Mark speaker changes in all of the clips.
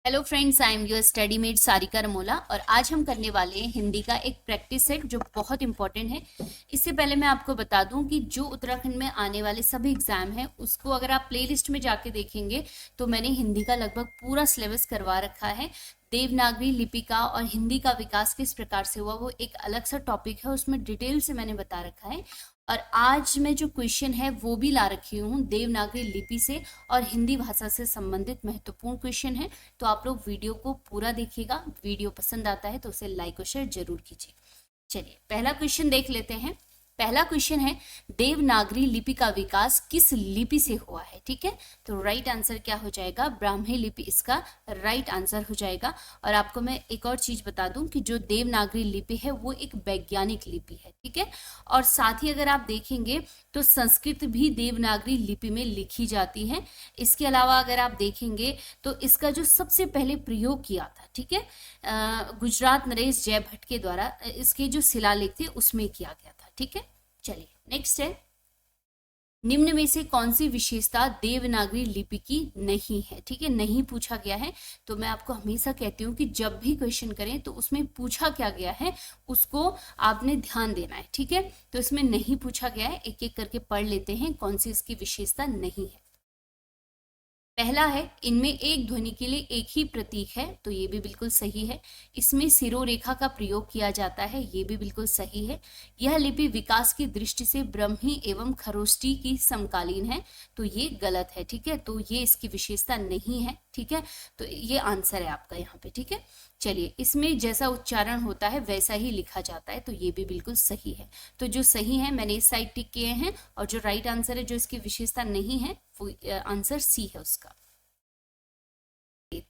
Speaker 1: Hello friends, I am your study mate Sarika Ramola और आज हम करने वाले हैं हिंदी का एक प्रैक्टिस सेट जो बहुत इंपॉर्टेंट है। इससे पहले मैं आपको बता दूं कि जो उत्तराखंड में आने वाले सभी एग्जाम हैं उसको अगर आप प्लेलिस्ट में जाके देखेंगे तो मैंने हिंदी का लगभग पूरा सिलेबस करवा रखा है। देवनागरी लिपि का और हिंदी का विकास किस प्रकार से हुआ वो एक अलग सा टॉपिक है, उसमें डिटेल से मैंने बता रखा है। और आज मैं जो क्वेश्चन है वो भी ला रखी हूँ देवनागरी लिपि से और हिंदी भाषा से संबंधित महत्वपूर्ण क्वेश्चन है। तो आप लोग वीडियो को पूरा देखिएगा। वीडियो पसंद आता है तो उसे लाइक और शेयर जरूर कीजिए। चलिए पहला क्वेश्चन देख लेते हैं। पहला क्वेश्चन है, देवनागरी लिपि का विकास किस लिपि से हुआ है। ठीक है, तो राइट आंसर क्या हो जाएगा, ब्राह्मी लिपि इसका राइट आंसर हो जाएगा। और आपको मैं एक और चीज बता दूं कि जो देवनागरी लिपि है वो एक वैज्ञानिक लिपि है। ठीक है, और साथ ही अगर आप देखेंगे तो संस्कृत भी देवनागरी लिपि में लिखी जाती है। इसके अलावा अगर आप देखेंगे तो इसका जो सबसे पहले प्रयोग किया था, ठीक है, गुजरात नरेश जय भट्ट के द्वारा इसके जो शिलालेख थे उसमें किया गया था। ठीक है, चलिए नेक्स्ट है, निम्न में से कौन सी विशेषता देवनागरी लिपि की नहीं है। ठीक है, नहीं पूछा गया है। तो मैं आपको हमेशा कहती हूँ कि जब भी क्वेश्चन करें तो उसमें पूछा क्या गया है उसको आपने ध्यान देना है। ठीक है, तो इसमें नहीं पूछा गया है, एक एक करके पढ़ लेते हैं कौन सी इसकी विशेषता नहीं है। पहला है, इनमें एक ध्वनि के लिए एक ही प्रतीक है, तो ये भी बिल्कुल सही है। इसमें सिरोरेखा का प्रयोग किया जाता है, ये भी बिल्कुल सही है। यह लिपि विकास की दृष्टि से ब्रह्मी एवं खरोष्टी की समकालीन है, तो ये गलत है। ठीक है, तो ये इसकी विशेषता नहीं है। ठीक है, तो ये आंसर है आपका यहाँ पे। ठीक है, चलिए इसमें जैसा उच्चारण होता है वैसा ही लिखा जाता है, तो ये भी बिल्कुल सही है। तो जो सही है मैंने इस साइड टिक किए हैं और जो राइट आंसर है जो इसकी विशेषता नहीं है वो आंसर सी है उसका।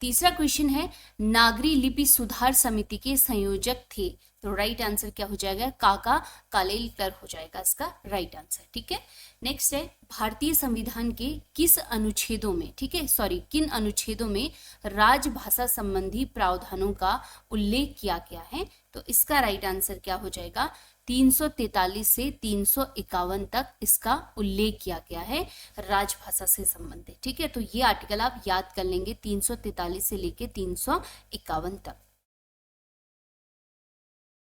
Speaker 1: तीसरा क्वेश्चन है, नागरी लिपि सुधार समिति के संयोजक थे, तो राइट आंसर क्या हो जाएगा, काका कालेलकर हो जाएगा इसका राइट आंसर। ठीक है, नेक्स्ट है, भारतीय संविधान के किस अनुच्छेदों में, ठीक है सॉरी किन अनुच्छेदों में राजभाषा संबंधी प्रावधानों का उल्लेख किया गया है, तो इसका राइट आंसर क्या हो जाएगा, 343 से 351 तक इसका उल्लेख किया गया है राजभाषा से संबंधित। ठीक है, तो ये आर्टिकल आप याद कर लेंगे 343 से लेके 351 तक।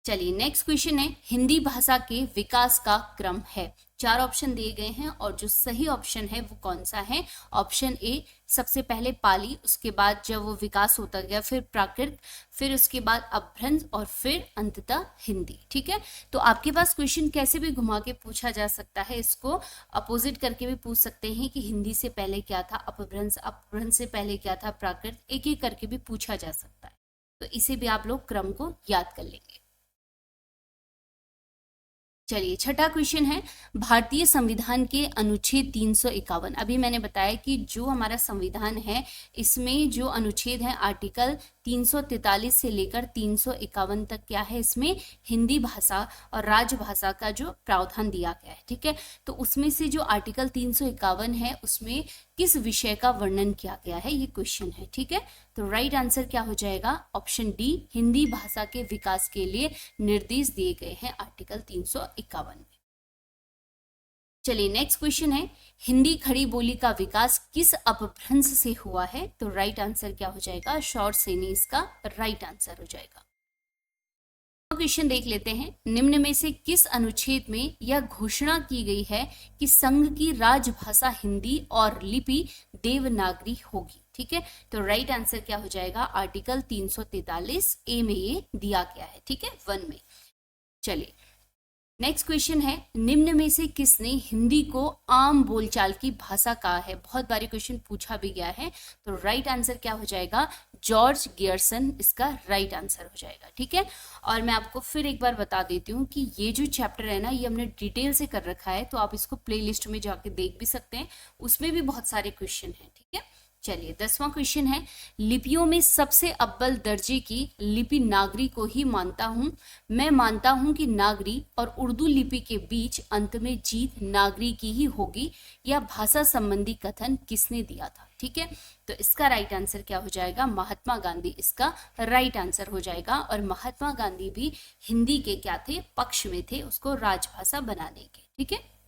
Speaker 1: चलिए नेक्स्ट क्वेश्चन है, हिंदी भाषा के विकास का क्रम है। चार ऑप्शन दिए गए हैं और जो सही ऑप्शन है वो कौन सा है, ऑप्शन ए, सबसे पहले पाली, उसके बाद जब वो विकास होता गया फिर प्राकृत, फिर उसके बाद अपभ्रंश और फिर अंततः हिंदी। ठीक है, तो आपके पास क्वेश्चन कैसे भी घुमा के पूछा जा सकता है, इसको अपोजिट करके भी पूछ सकते हैं कि हिंदी से पहले क्या था अपभ्रंश, अपभ्रंश से पहले क्या था प्राकृत, एक एक करके भी पूछा जा सकता है। तो इसे भी आप लोग क्रम को याद कर लेंगे। चलिए छठा क्वेश्चन है, भारतीय संविधान के अनुच्छेद 351, अभी मैंने बताया कि जो हमारा संविधान है इसमें जो अनुच्छेद है आर्टिकल 343 से लेकर 351 तक क्या है, इसमें हिंदी भाषा और राजभाषा का जो प्रावधान दिया गया है। ठीक है, तो उसमें से जो आर्टिकल 351 है उसमें किस विषय का वर्णन किया गया है, ये क्वेश्चन है। ठीक है, तो राइट आंसर क्या हो जाएगा, ऑप्शन डी, हिंदी भाषा के विकास के लिए निर्देश दिए गए हैं आर्टिकल 351 में। चलिए नेक्स्ट क्वेश्चन है, हिंदी खड़ी बोली का विकास किस अपभ्रंश से हुआ है, तो राइट आंसर क्या हो जाएगा, शौर सेनी इसका राइट आंसर हो जाएगा। क्वेश्चन देख लेते हैं, निम्न में से किस अनुच्छेद में यह घोषणा की गई है कि संघ की राजभाषा हिंदी और लिपि देवनागरी होगी। ठीक है, तो राइट आंसर क्या हो जाएगा, आर्टिकल 343 ए में ये दिया गया है। ठीक है, 1 में। चलिए नेक्स्ट क्वेश्चन है, निम्न में से किसने हिंदी को आम बोलचाल की भाषा कहा है, बहुत बारी क्वेश्चन पूछा भी गया है, तो राइट आंसर क्या हो जाएगा, जॉर्ज गियर्सन इसका राइट आंसर हो जाएगा। ठीक है, और मैं आपको फिर एक बार बता देती हूँ कि ये जो चैप्टर है ना ये हमने डिटेल से कर रखा है, तो आप इसको प्लेलिस्ट में जाके देख भी सकते हैं, उसमें भी बहुत सारे क्वेश्चन हैं। ठीक है, चलिए 10वां क्वेश्चन है, लिपियों में सबसे अव्वल दर्जे की लिपि नागरी को ही मानता हूं, मैं मानता हूं कि नागरी और उर्दू लिपि के बीच अंत में जीत नागरी की ही होगी, यह भाषा संबंधी कथन किसने दिया था। ठीक है, तो इसका राइट आंसर क्या हो जाएगा, महात्मा गांधी इसका राइट आंसर हो जाएगा। और महात्मा गांधी भी हिंदी के क्या थे, पक्ष में थे, उसको राजभाषा बनाने के। ठीक है,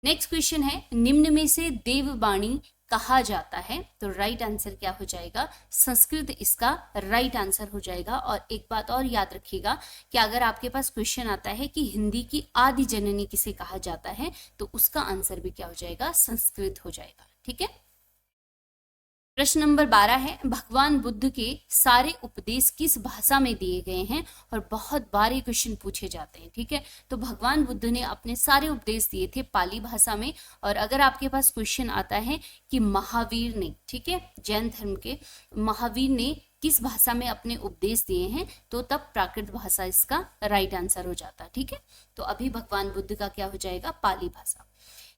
Speaker 1: नेक्स्ट क्वेश्चन है, निम्न में से देववाणी कहा जाता है, तो राइट आंसर क्या हो जाएगा, संस्कृत इसका राइट आंसर हो जाएगा। और एक बात और याद रखिएगा कि अगर आपके पास क्वेश्चन आता है कि हिंदी की आदि जननी किसे कहा जाता है, तो उसका आंसर भी क्या हो जाएगा, संस्कृत हो जाएगा। ठीक है। प्रश्न नंबर 12 है, भगवान बुद्ध के सारे उपदेश किस भाषा में दिए गए हैं। और बहुत बार ये क्वेश्चन पूछे जाते हैं। ठीक है, तो भगवान बुद्ध ने अपने सारे उपदेश दिए थे पाली भाषा में। और अगर आपके पास क्वेश्चन आता है कि महावीर ने, ठीक है, जैन धर्म के महावीर ने किस भाषा में अपने उपदेश दिए हैं, तो तब प्राकृत भाषा इसका राइट आंसर हो जाता। ठीक है, तो अभी भगवान बुद्ध का क्या हो जाएगा, पाली भाषा।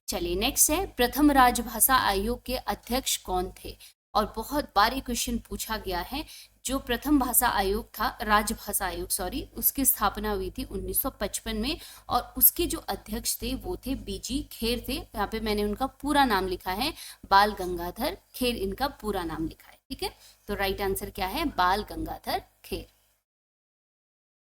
Speaker 1: चलिए नेक्स्ट है, प्रथम राजभाषा आयोग के अध्यक्ष कौन थे। और बहुत बार ये क्वेश्चन पूछा गया है। जो प्रथम भाषा आयोग था, राजभाषा आयोग सॉरी, उसकी स्थापना हुई थी 1955 में। और उसके जो अध्यक्ष थे वो थे बीजी खेर थे। यहाँ पे मैंने उनका पूरा नाम लिखा है, बाल गंगाधर खेर इनका पूरा नाम लिखा है। ठीक है, तो राइट आंसर क्या है, बाल गंगाधर खेर।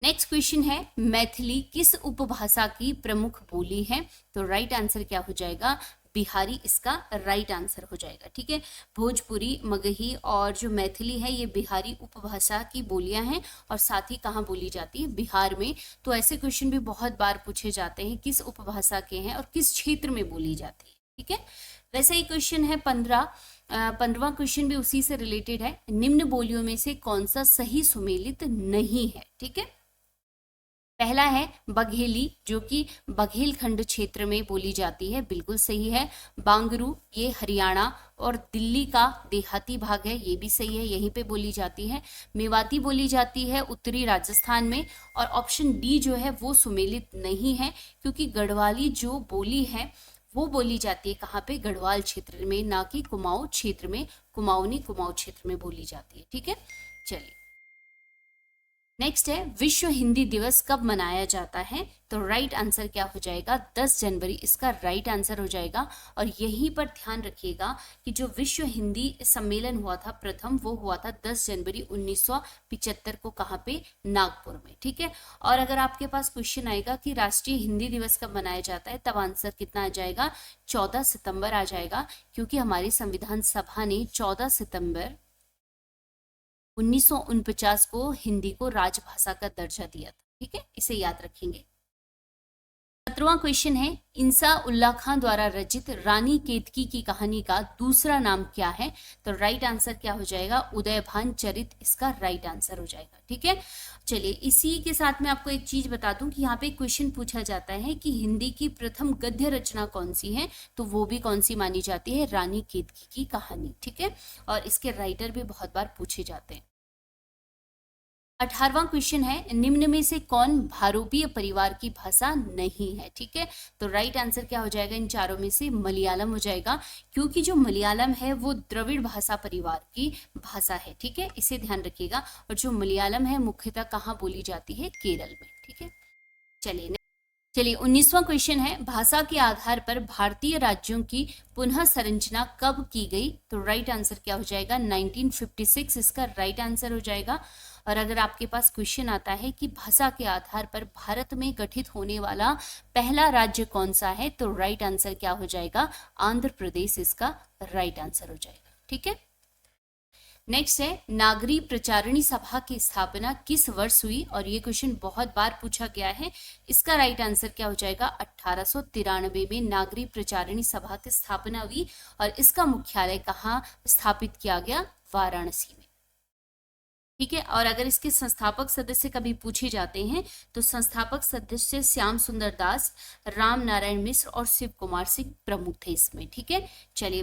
Speaker 1: नेक्स्ट क्वेश्चन है, मैथिली किस उपभाषा की प्रमुख बोली है। तो राइट आंसर क्या हो जाएगा, बिहारी इसका राइट आंसर हो जाएगा। ठीक है, भोजपुरी, मगही और जो मैथिली है ये बिहारी उपभाषा की बोलियां हैं। और साथ ही कहाँ बोली जाती है, बिहार में। तो ऐसे क्वेश्चन भी बहुत बार पूछे जाते हैं, किस उपभाषा के हैं और किस क्षेत्र में बोली जाती है। ठीक है, वैसे ही क्वेश्चन है 15वां क्वेश्चन भी उसी से रिलेटेड है। निम्न बोलियों में से कौन सा सही सुमेलित नहीं है। ठीक है, पहला है बघेली, जो कि बघेलखंड क्षेत्र में बोली जाती है, बिल्कुल सही है। बांगरू, ये हरियाणा और दिल्ली का देहाती भाग है, ये भी सही है, यहीं पे बोली जाती है। मेवाती बोली जाती है उत्तरी राजस्थान में। और ऑप्शन डी जो है वो सुमेलित नहीं है, क्योंकि गढ़वाली जो बोली है वो बोली जाती है कहाँ पे, गढ़वाल क्षेत्र में, ना कि कुमाऊं क्षेत्र में। कुमाऊनी कुमाऊं क्षेत्र में बोली जाती है। ठीक है, चलिए नेक्स्ट है, विश्व हिंदी दिवस कब मनाया जाता है। तो राइट आंसर क्या हो जाएगा, 10 जनवरी इसका राइट आंसर हो जाएगा। और यहीं पर ध्यान रखिएगा कि जो विश्व हिंदी सम्मेलन हुआ था प्रथम, वो हुआ था 10 जनवरी 1975 को, कहाँ पे, नागपुर में। ठीक है, और अगर आपके पास क्वेश्चन आएगा कि राष्ट्रीय हिंदी दिवस कब मनाया जाता है, तब आंसर कितना आ जाएगा, 14 सितंबर आ जाएगा। क्योंकि हमारी संविधान सभा ने 14 सितंबर 1949 को हिंदी को राजभाषा का दर्जा दिया था। ठीक है, इसे याद रखेंगे। 17वां क्वेश्चन है, इंसा उल्लाह खां द्वारा रचित रानी केतकी की कहानी का दूसरा नाम क्या है। तो राइट आंसर क्या हो जाएगा, उदयभान चरित इसका राइट आंसर हो जाएगा। ठीक है, चलिए इसी के साथ मैं आपको एक चीज बता दूं कि यहाँ पे क्वेश्चन पूछा जाता है कि हिंदी की प्रथम गद्य रचना कौन सी है, तो वो भी कौन सी मानी जाती है, रानी केतकी की कहानी। ठीक है, और इसके राइटर भी बहुत बार पूछे जाते हैं। 18वां क्वेश्चन है, निम्न में से कौन भारोपीय परिवार की भाषा नहीं है। ठीक है, तो राइट आंसर क्या हो जाएगा, इन चारों में से मलयालम हो जाएगा। क्योंकि जो मलयालम है वो द्रविड़ भाषा परिवार की भाषा है। ठीक है, इसे ध्यान रखिएगा। और जो मलयालम है मुख्यतः कहाँ बोली जाती है, केरल में। ठीक है, चलिए 19वां क्वेश्चन है, भाषा के आधार पर भारतीय राज्यों की पुनः संरचना कब की गई। तो राइट आंसर क्या हो जाएगा, 1956 इसका राइट आंसर हो जाएगा। और अगर आपके पास क्वेश्चन आता है कि भाषा के आधार पर भारत में गठित होने वाला पहला राज्य कौन सा है, तो राइट आंसर क्या हो जाएगा, आंध्र प्रदेश इसका राइट आंसर हो जाएगा। ठीक है, नेक्स्ट है, नागरी प्रचारणी सभा की स्थापना किस वर्ष हुई। और ये क्वेश्चन बहुत बार पूछा गया है। इसका राइट आंसर क्या हो जाएगा, 1893 में नागरी प्रचारणी सभा की स्थापना हुई। और इसका मुख्यालय कहाँ स्थापित किया गया, वाराणसी में। ठीक है, और अगर इसके संस्थापक सदस्य कभी पूछे जाते हैं तो संस्थापक सदस्य श्याम सुंदर दास, राम नारायण मिश्र और शिव कुमार सिंह प्रमुख थे इसमें। ठीक है, चलिए